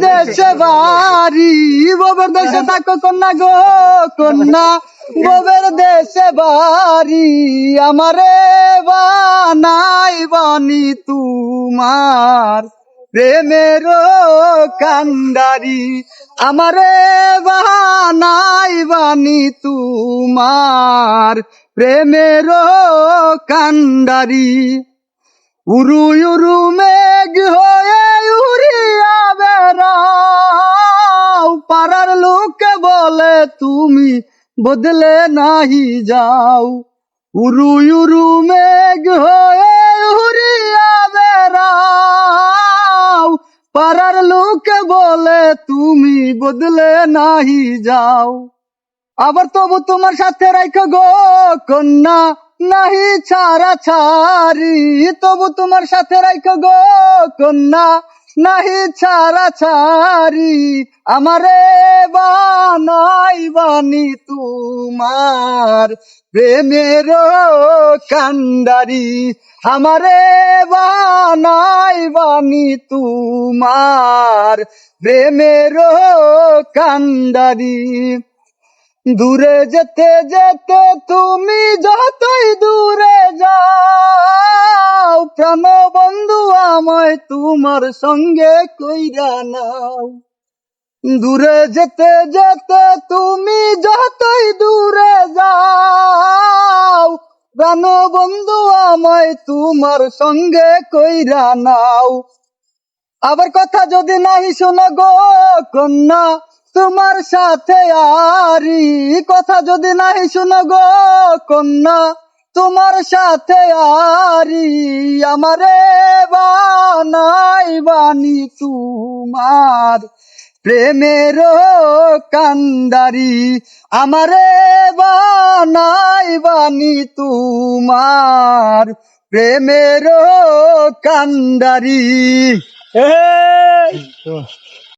দেশে বাড়ি, ববের দেশে থাকো কন্যা গো কন্যা, ববের দেশে বাড়ি। আমারে বানাই বানি তোমার প্রেমের কান্ডারি, আমারে বানাই বানি তোমার প্রেমের কান্ডারি। উরু উরু মেঘ হয়ে উড়িয়া বেড়াও, পাড়ার লোকে বলে তুমি বদলে নাহি যাও। উরু উরু মেঘ হয়ে উড়িয়া বেড়াও, পাড়ার লোকে বলে তুমি বদলে নাহি যাও। আবার তবু তোমার সাথে রাখো গো কন্যা, নাহি ছাড়া ছাড়ি। তবু তোমার সাথে রাখো গো কন্যা, নাহি ছাড়া ছাড়ি। আমারে বানাই বানি তোমার প্রেমের কান্ডারি, আমারে বানাই বানি তোমার প্রেমের কান্ডারি। দূরে যেতে যেতে তুমি যতই দূরে যাও, প্রাণ বন্ধু আমায় তোমার সঙ্গে কইরা নাও। দূরে যেতে যেতে তুমি যতই দূরে যাও, প্রাণ বন্ধু আমায় তোমার সঙ্গে কইরা নাও। আবার কথা যদি নাহি শোনো গো কন্যা, তোমার সাথে আরি। কথা যদি নাহি শোনো গো কন্যা, তোমার সাথে আরি। আমারে বানাই বানি তোমার প্রেমের কান্ডারি, আমারে বানাই বানি তোমার প্রেমের কান্ডারি। এই